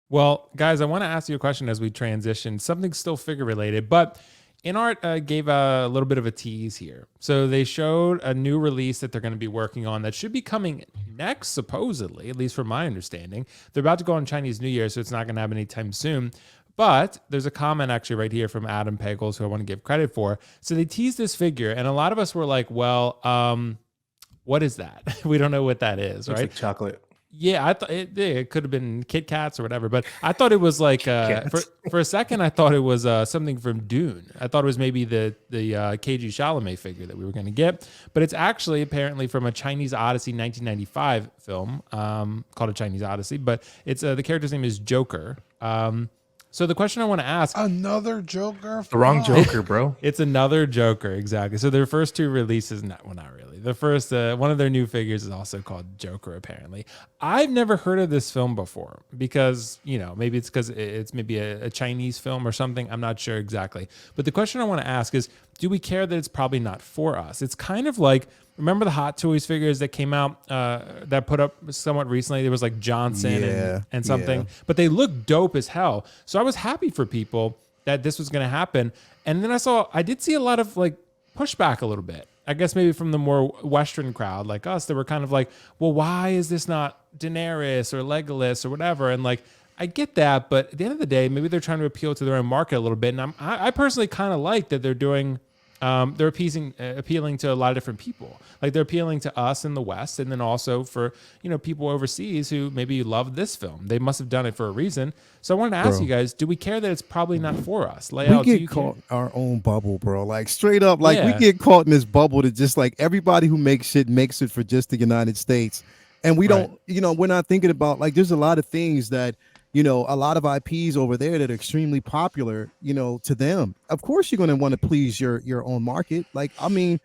Well, guys, I want to ask you a question as we transition. Something still figure related, but Inart gave a little bit of a tease here. So they showed a new release that they're going to be working on that should be coming next, supposedly, at least from my understanding. They're about to go on Chinese New Year, so it's not going to happen anytime soon. But there's a comment actually right here from Adam Pagels, who I want to give credit for. So they teased this figure, and a lot of us were like, well, what is that? We don't know what that is, Looks right? like chocolate. Yeah, I thought it could have been Kit Kats or whatever, but I thought it was like Cats. for a second I thought it was something from Dune. I thought it was maybe the KG Chalamet figure that we were going to get, but it's actually apparently from a Chinese Odyssey 1995 film called A Chinese Odyssey, but it's the character's name is Joker. So the question I want to ask, Another Joker? The wrong Fuck. Joker, bro. it's another Joker, exactly. So their first two releases, not really. The first one of their new figures is also called Joker. Apparently, I've never heard of this film before because maybe it's because it's maybe a Chinese film or something. I'm not sure exactly. But the question I want to ask is, do we care that it's probably not for us? It's kind of like, remember the Hot Toys figures that came out that put up somewhat recently? There was like Johnson and something, but they look dope as hell. So I was happy for people that this was going to happen. And then I did see a lot of like pushback a little bit. I guess maybe from the more Western crowd like us, they were kind of like, well, why is this not Daenerys or Legolas or whatever? And like, I get that, but at the end of the day, maybe they're trying to appeal to their own market a little bit. And I personally kind of like that they're doing, they're appealing to a lot of different people. Like they're appealing to us in the West, and then also for people overseas who maybe love this film. They must have done it for a reason. So I wanted to ask you guys: do we care that it's probably not for us? We get caught in our own bubble, bro. Like straight up, like we get caught in this bubble that just like everybody who makes it for just the United States, and we don't, we're not thinking about like there's a lot of things that. A lot of IPs over there that are extremely popular, to them. Of course, you're going to want to please your own market. Like, I mean,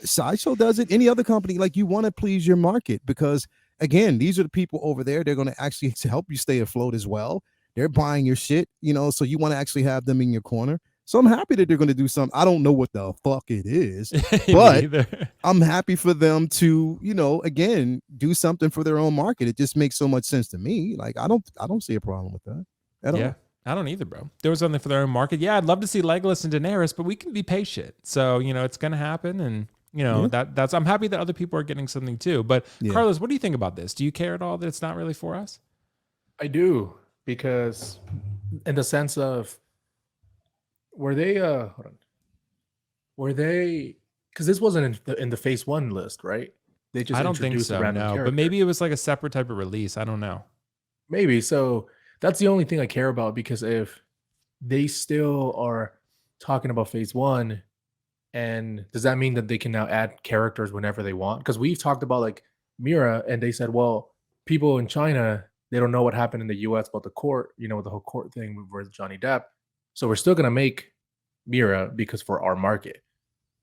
Sideshow does it. Any other company, like you want to please your market because, again, these are the people over there. They're going to actually help you stay afloat as well. They're buying your shit, so you want to actually have them in your corner. So I'm happy that they're going to do something. I don't know what the fuck it is, but I'm happy for them to, again, do something for their own market. It just makes so much sense to me. Like I don't see a problem with that at all. I don't either, bro. There was something for their own market. Yeah, I'd love to see Legolas and Daenerys, but we can be patient. So it's going to happen, and that's. I'm happy that other people are getting something too. But Carlos, what do you think about this? Do you care at all that it's not really for us? I do, because in the sense of. Were they hold on. Were they because this wasn't in the phase 1 list, right? They just I don't think so, no. But maybe it was like a separate type of release. I don't know. Maybe. So that's the only thing I care about, because if they still are talking about phase 1, and does that mean that they can now add characters whenever they want? Because we've talked about like Mira, and they said, well, people in China, they don't know what happened in the US about the court, with the whole court thing with Johnny Depp. So we're still going to make Mira because for our market,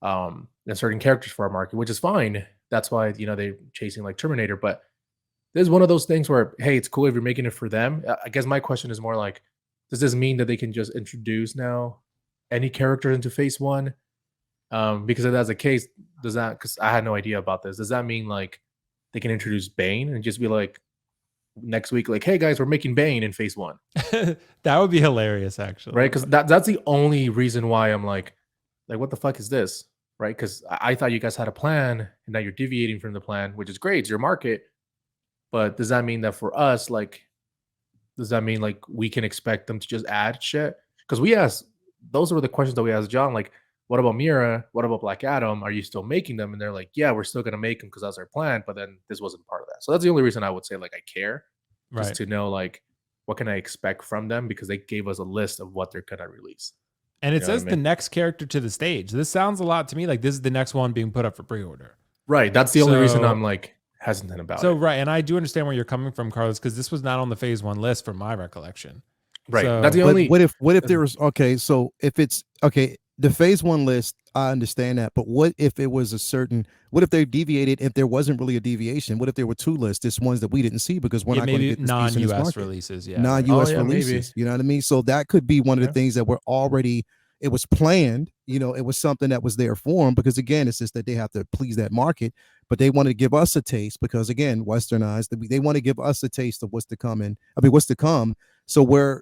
and certain characters for our market, which is fine. That's why, they're chasing like Terminator. But there's one of those things where, hey, it's cool if you're making it for them. I guess my question is more like, does this mean that they can just introduce now any character into phase 1? Because if that's the case, because I had no idea about this, does that mean like they can introduce Bane and just be like, next week, like, hey guys, we're making Bane in phase 1? That would be hilarious, actually, right? Because that's the only reason why I'm like what the fuck is this, right? Because I thought you guys had a plan, and now you're deviating from the plan, which is great, it's your market. But does that mean that for us, like, does that mean like we can expect them to just add shit? Because those were the questions that we asked John, like, what about Mira? What about Black Adam? Are you still making them? And they're like, yeah, we're still going to make them because that's our plan. But then this wasn't part of that. So that's the only reason I would say, like, I care. Just to know, like, what can I expect from them? Because they gave us a list of what they're going to release. And it says the next character to the stage. This sounds a lot to me like this is the next one being put up for pre-order. Right. That's the only reason I'm, like, hesitant about it. So, right. And I do understand where you're coming from, Carlos, because this was not on the phase 1 list from my recollection. Right. So, that's the only. What if there was, okay, so if it's, okay, the phase 1 list, I understand that, but what if it was what if they deviated, if there wasn't really a deviation? What if there were 2 lists, just ones that we didn't see because we're not going to get non-US releases, non-US releases, maybe. You know what I mean? So that could be one of the things that we're already it was planned. It was something that was there for them, because again, it's just that they have to please that market, but they want to give us a taste because, again, westernized. They want to give us a taste of what's to come, what's to come. So we're,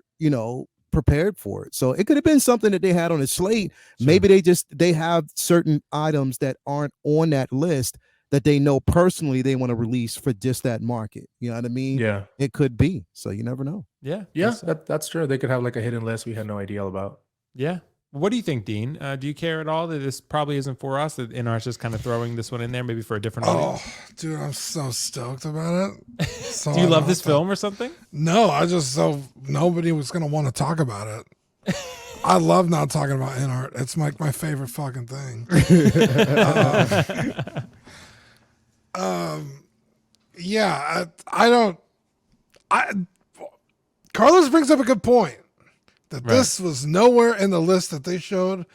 prepared for it. So it could have been something that they had on a slate. Sure. Maybe they have certain items that aren't on that list that they know personally they want to release for just that market. You know what I mean? Yeah. It could be. So you never know. Yeah. Yeah, that's true. They could have like a hidden list we had no idea about. Yeah. What do you think, Dean? Do you care at all that this probably isn't for us? That Inart's just kind of throwing this one in there, maybe for a different audience? Oh, dude, I'm so stoked about it. So do you love this film or something? No, nobody was gonna want to talk about it. I love not talking about Inart. It's like my favorite fucking thing. Yeah, Carlos brings up a good point. That this was nowhere in the list that they showed.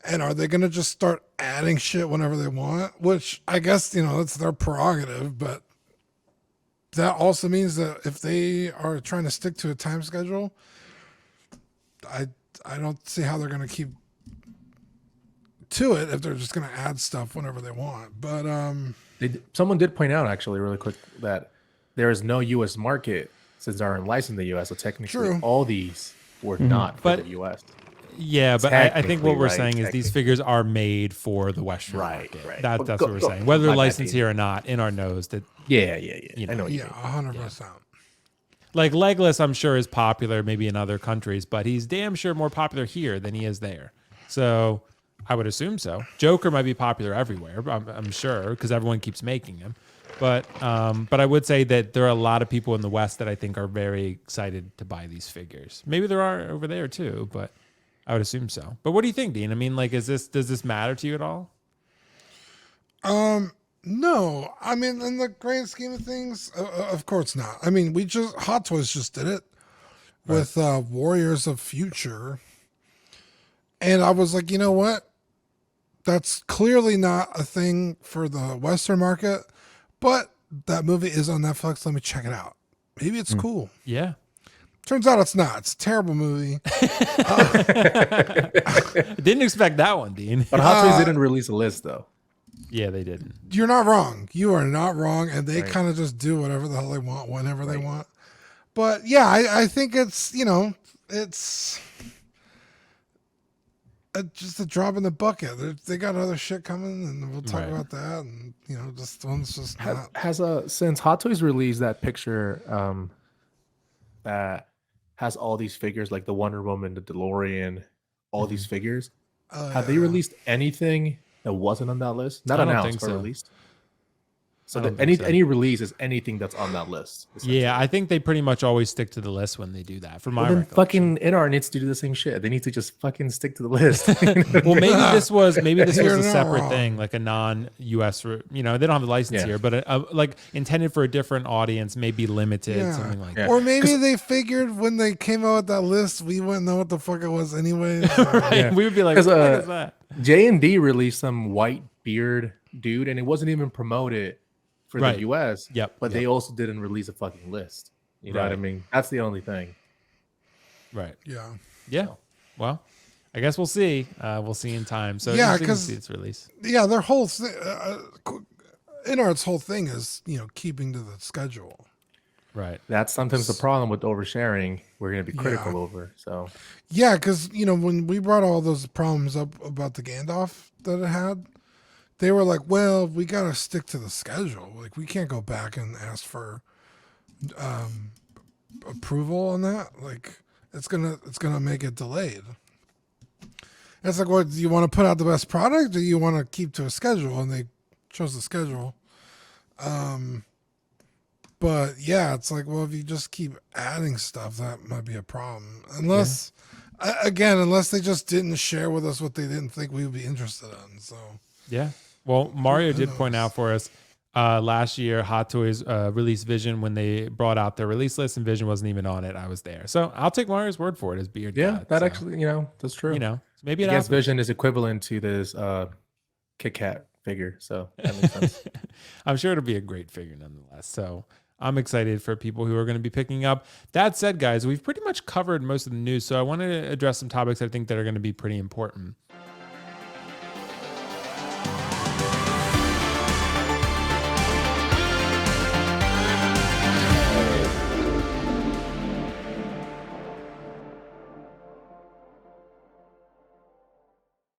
And are they going to just start adding shit whenever they want? Which I guess, it's their prerogative. But that also means that if they are trying to stick to a time schedule, I don't see how they're going to keep to it if they're just going to add stuff whenever they want. But someone did point out, actually, really quick, that there is no U.S. market since they're licensed in the U.S. So technically, all these were not for the U.S. Yeah, but I think what we're saying is these figures are made for the Western market. Right. That's what we're saying. Whether they're licensed here or not, Inart knows that. Yeah. I know. 100%. Like Legolas, I'm sure is popular maybe in other countries, but he's damn sure more popular here than he is there. So I would assume so. Joker might be popular everywhere, I'm sure, because everyone keeps making him. But I would say that there are a lot of people in the West that I think are very excited to buy these figures. Maybe there are over there too, but I would assume so. But what do you think, Dean? I mean, like, does this matter to you at all? No. I mean, in the grand scheme of things, of course not. I mean, Hot Toys just did it with Warriors of Future. And I was like, you know what? That's clearly not a thing for the Western market. But that movie is on Netflix. Let me check it out. Maybe it's cool. Yeah. Turns out it's not. It's a terrible movie. Didn't expect that one, Dean. But Hot Toys didn't release a list, though. Yeah, they didn't. You're not wrong. You are not wrong. And they kind of just do whatever the hell they want, whenever they want. But yeah, I think it's, it's just a drop in the bucket. They got other shit coming, and we'll talk about that. And this one's just not. Since Hot Toys released that picture that has all these figures, like the Wonder Woman, the DeLorean, all these figures, have they released anything that wasn't on that list? Not announced, but released. So any release is anything that's on that list. Yeah, I think they pretty much always stick to the list when they do that. From my then fucking Inart needs to do the same shit. They need to just fucking stick to the list. Well, maybe this was a separate thing, like a non-US. They don't have the license here, but like intended for a different audience, maybe limited, something like that. Or maybe they figured when they came out with that list, we wouldn't know what the fuck it was anyways. We would be like, what is that? J&D released some white beard dude, and it wasn't even promoted for the US. But they also didn't release a fucking list. You know what I mean? That's the only thing. Right. Yeah. Well, I guess we'll see. We'll see in time. So because its release. Yeah, their whole thing, Inart's whole thing is keeping to the schedule. Right. That's sometimes the problem with oversharing. We're going to be critical over. So because when we brought all those problems up about the Gandalf that it had, they were like, well, we got to stick to the schedule. Like, we can't go back and ask for approval on that. Like, it's gonna make it delayed. It's like, what, do you want to put out the best product, or you want to keep to a schedule? And they chose the schedule. But yeah, it's like, well, if you just keep adding stuff, that might be a problem. Unless they just didn't share with us what they didn't think we would be interested in. So yeah. Well, Mario did point out for us last year, Hot Toys released Vision when they brought out their release list, and Vision wasn't even on it. I was there. So I'll take Mario's word for it as beard. Yeah, that actually, that's true. Maybe I guess Vision is equivalent to this Kit Kat figure. So that makes sense. I'm sure it'll be a great figure nonetheless. So I'm excited for people who are going to be picking up. That said, guys, we've pretty much covered most of the news, so I wanted to address some topics I think that are going to be pretty important.